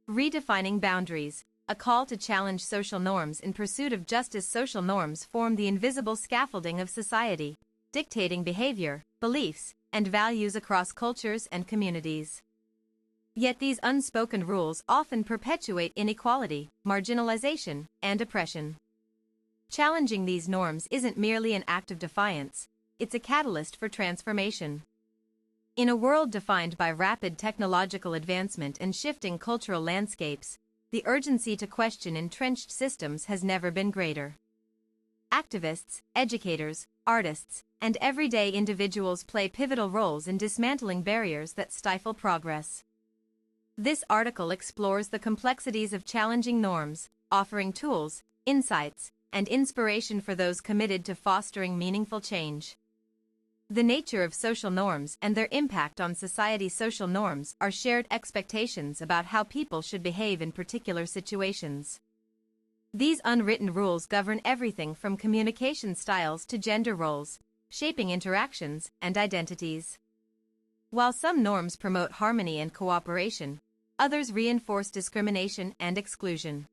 Redefining Boundaries, a call to challenge social norms in pursuit of justice. Social norms form the invisible scaffolding of society, dictating behavior, beliefs, and values across cultures and communities. Yet these unspoken rules often perpetuate inequality, marginalization, and oppression. Challenging these norms isn't merely an act of defiance, it's a catalyst for transformation. In a world defined by rapid technological advancement and shifting cultural landscapes, the urgency to question entrenched systems has never been greater. Activists, educators, artists, and everyday individuals play pivotal roles in dismantling barriers that stifle progress. This article explores the complexities of challenging norms, offering tools, insights, and inspiration for those committed to fostering meaningful change. The nature of social norms and their impact on society. Social norms are shared expectations about how people should behave in particular situations. These unwritten rules govern everything from communication styles to gender roles, shaping interactions and identities. While some norms promote harmony and cooperation, others reinforce discrimination and exclusion.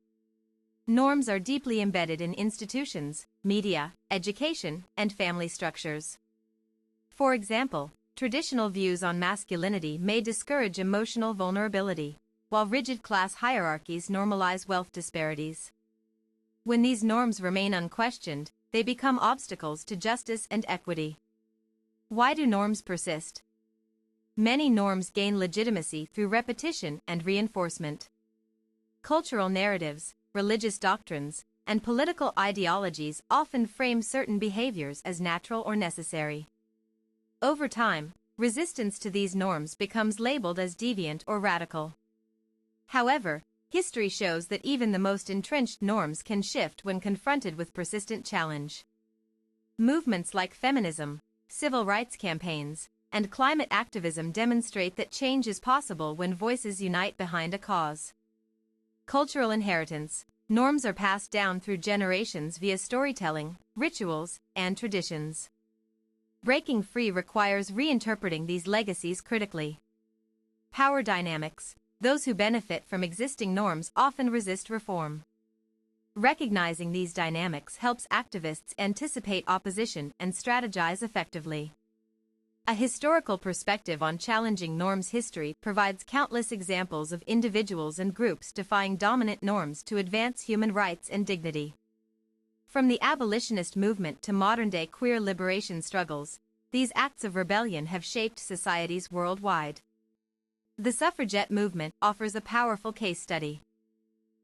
Norms are deeply embedded in institutions, media, education, and family structures. For example, traditional views on masculinity may discourage emotional vulnerability, while rigid class hierarchies normalize wealth disparities. When these norms remain unquestioned, they become obstacles to justice and equity. Why do norms persist? Many norms gain legitimacy through repetition and reinforcement. Cultural narratives, religious doctrines, and political ideologies often frame certain behaviors as natural or necessary. Over time, resistance to these norms becomes labeled as deviant or radical. However, history shows that even the most entrenched norms can shift when confronted with persistent challenge. Movements like feminism, civil rights campaigns, and climate activism demonstrate that change is possible when voices unite behind a cause. Cultural inheritance. Norms are passed down through generations via storytelling, rituals, and traditions. Breaking free requires reinterpreting these legacies critically. Power dynamics. Those who benefit from existing norms often resist reform. Recognizing these dynamics helps activists anticipate opposition and strategize effectively. A historical perspective on challenging norms. History provides countless examples of individuals and groups defying dominant norms to advance human rights and dignity. From the abolitionist movement to modern-day queer liberation struggles, these acts of rebellion have shaped societies worldwide. The suffragette movement offers a powerful case study.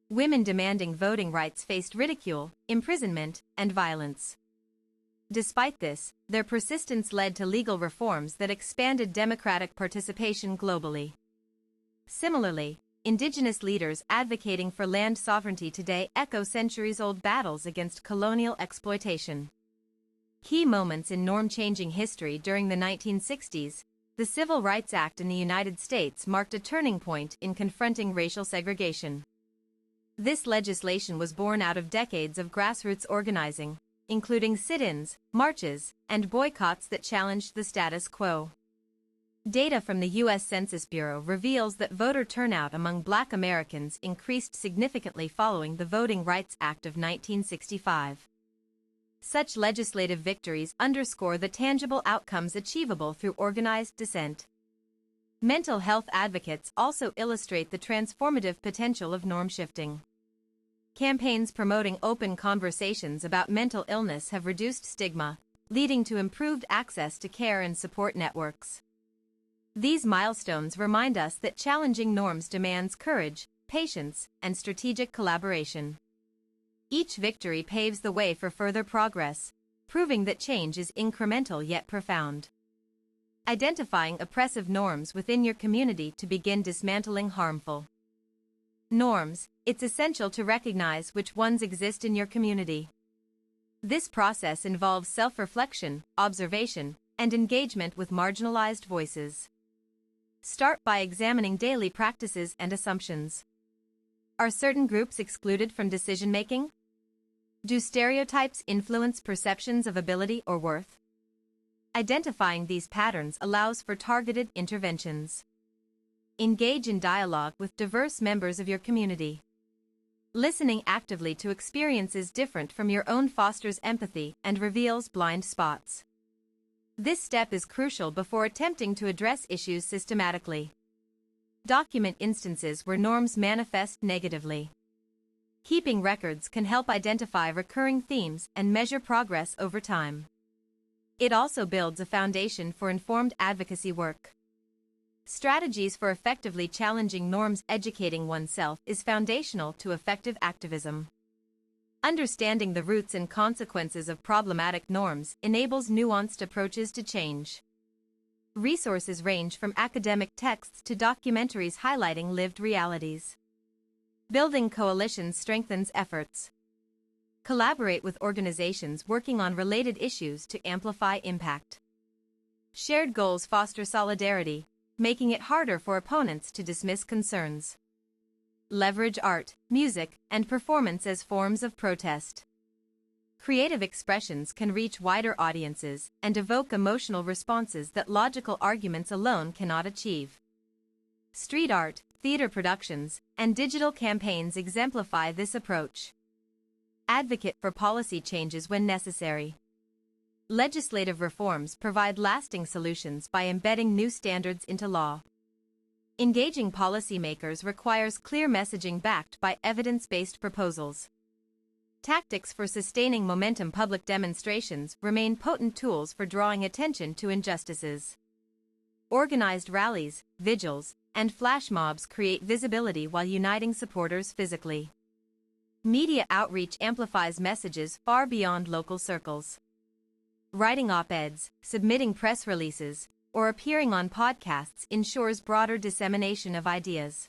Women demanding voting rights faced ridicule, imprisonment, and violence. Despite this, their persistence led to legal reforms that expanded democratic participation globally. Similarly, indigenous leaders advocating for land sovereignty today echo centuries-old battles against colonial exploitation. Key moments in norm-changing history. During the 1960s, the Civil Rights Act in the United States marked a turning point in confronting racial segregation. This legislation was born out of decades of grassroots organizing, including sit-ins, marches, and boycotts that challenged the status quo. Data from the U.S. Census Bureau reveals that voter turnout among Black Americans increased significantly following the Voting Rights Act of 1965. Such legislative victories underscore the tangible outcomes achievable through organized dissent. Mental health advocates also illustrate the transformative potential of norm shifting. Campaigns promoting open conversations about mental illness have reduced stigma, leading to improved access to care and support networks. These milestones remind us that challenging norms demands courage, patience, and strategic collaboration. Each victory paves the way for further progress, proving that change is incremental yet profound. Identifying oppressive norms within your community to begin dismantling harmful norms. It's essential to recognize which ones exist in your community. This process involves self-reflection, observation, and engagement with marginalized voices. Start by examining daily practices and assumptions. Are certain groups excluded from decision-making? Do stereotypes influence perceptions of ability or worth? Identifying these patterns allows for targeted interventions. Engage in dialogue with diverse members of your community. Listening actively to experiences different from your own fosters empathy and reveals blind spots. This step is crucial before attempting to address issues systematically. Document instances where norms manifest negatively. Keeping records can help identify recurring themes and measure progress over time. It also builds a foundation for informed advocacy work. Strategies for effectively challenging norms. Educating oneself is foundational to effective activism. Understanding the roots and consequences of problematic norms enables nuanced approaches to change. Resources range from academic texts to documentaries highlighting lived realities. Building coalitions strengthens efforts. Collaborate with organizations working on related issues to amplify impact. Shared goals foster solidarity, making it harder for opponents to dismiss concerns. Leverage art, music, and performance as forms of protest. Creative expressions can reach wider audiences and evoke emotional responses that logical arguments alone cannot achieve. Street art, theater productions, and digital campaigns exemplify this approach. Advocate for policy changes when necessary. Legislative reforms provide lasting solutions by embedding new standards into law. Engaging policymakers requires clear messaging backed by evidence-based proposals. Tactics for sustaining momentum. Public demonstrations remain potent tools for drawing attention to injustices. Organized rallies, vigils, and flash mobs create visibility while uniting supporters physically. Media outreach amplifies messages far beyond local circles. Writing op-eds, submitting press releases, or appearing on podcasts ensures broader dissemination of ideas.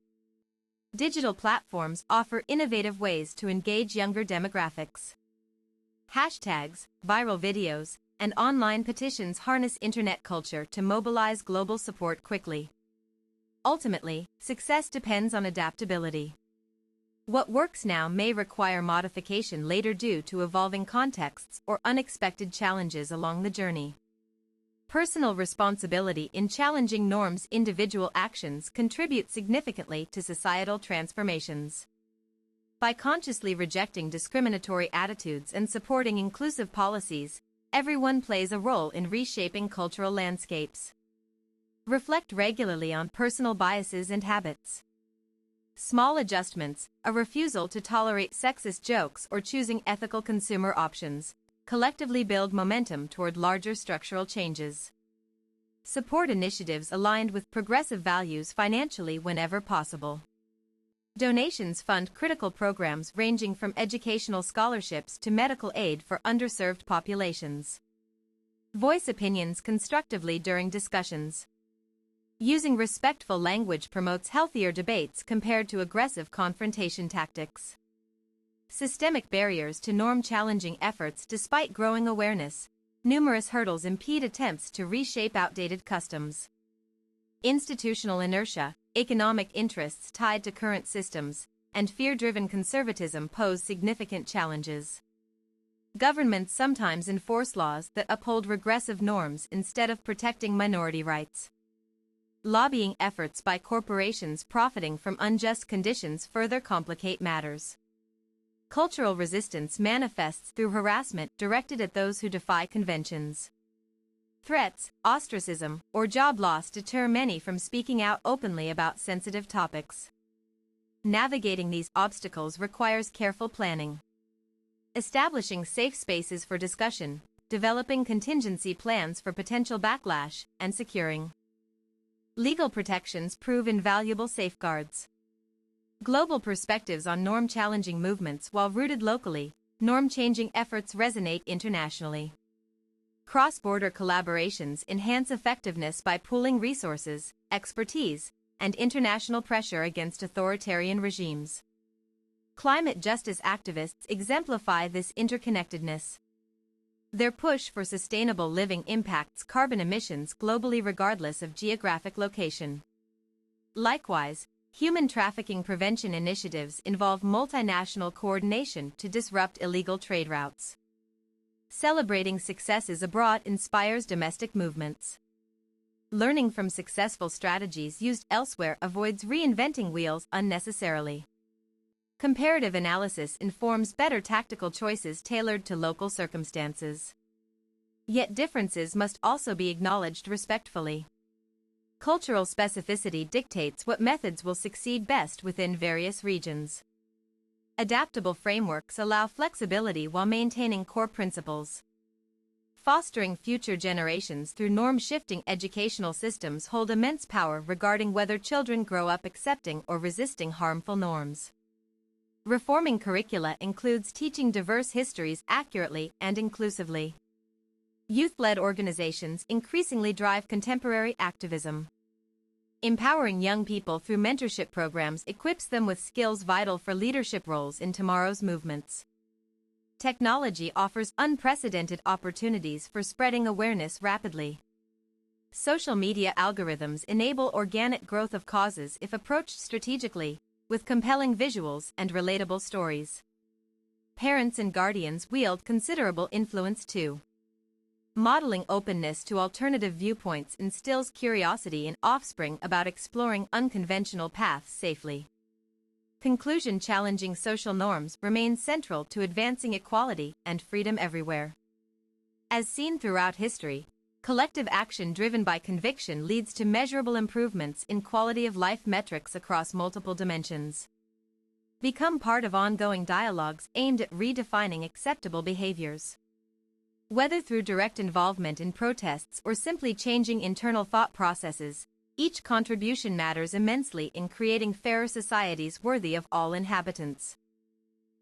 Digital platforms offer innovative ways to engage younger demographics. Hashtags, viral videos, and online petitions harness internet culture to mobilize global support quickly. Ultimately, success depends on adaptability. What works now may require modification later due to evolving contexts or unexpected challenges along the journey. Personal responsibility in challenging norms. Individual actions contribute significantly to societal transformations. By consciously rejecting discriminatory attitudes and supporting inclusive policies, everyone plays a role in reshaping cultural landscapes. Reflect regularly on personal biases and habits. Small adjustments, a refusal to tolerate sexist jokes or choosing ethical consumer options, collectively build momentum toward larger structural changes. Support initiatives aligned with progressive values financially whenever possible. Donations fund critical programs ranging from educational scholarships to medical aid for underserved populations. Voice opinions constructively during discussions. Using respectful language promotes healthier debates compared to aggressive confrontation tactics. Systemic barriers to norm-challenging efforts. Despite growing awareness, numerous hurdles impede attempts to reshape outdated customs. Institutional inertia, economic interests tied to current systems, and fear-driven conservatism pose significant challenges. Governments sometimes enforce laws that uphold regressive norms instead of protecting minority rights. Lobbying efforts by corporations profiting from unjust conditions further complicate matters. Cultural resistance manifests through harassment directed at those who defy conventions. Threats, ostracism, or job loss deter many from speaking out openly about sensitive topics. Navigating these obstacles requires careful planning. Establishing safe spaces for discussion, developing contingency plans for potential backlash, and securing legal protections prove invaluable safeguards. Global perspectives on norm-challenging movements. While rooted locally, norm-changing efforts resonate internationally. Cross-border collaborations enhance effectiveness by pooling resources, expertise, and international pressure against authoritarian regimes. Climate justice activists exemplify this interconnectedness. Their push for sustainable living impacts carbon emissions globally regardless of geographic location. Likewise, human trafficking prevention initiatives involve multinational coordination to disrupt illegal trade routes. Celebrating successes abroad inspires domestic movements. Learning from successful strategies used elsewhere avoids reinventing wheels unnecessarily. Comparative analysis informs better tactical choices tailored to local circumstances. Yet differences must also be acknowledged respectfully. Cultural specificity dictates what methods will succeed best within various regions. Adaptable frameworks allow flexibility while maintaining core principles. Fostering future generations through norm-shifting educational systems hold immense power regarding whether children grow up accepting or resisting harmful norms. Reforming curricula includes teaching diverse histories accurately and inclusively. Youth-led organizations increasingly drive contemporary activism. Empowering young people through mentorship programs equips them with skills vital for leadership roles in tomorrow's movements. Technology offers unprecedented opportunities for spreading awareness rapidly. Social media algorithms enable organic growth of causes if approached strategically, with compelling visuals and relatable stories. Parents and guardians wield considerable influence too. Modeling openness to alternative viewpoints instills curiosity in offspring about exploring unconventional paths safely. Conclusion: challenging social norms remains central to advancing equality and freedom everywhere. As seen throughout history, collective action driven by conviction leads to measurable improvements in quality of life metrics across multiple dimensions. Become part of ongoing dialogues aimed at redefining acceptable behaviors. Whether through direct involvement in protests or simply changing internal thought processes, each contribution matters immensely in creating fairer societies worthy of all inhabitants.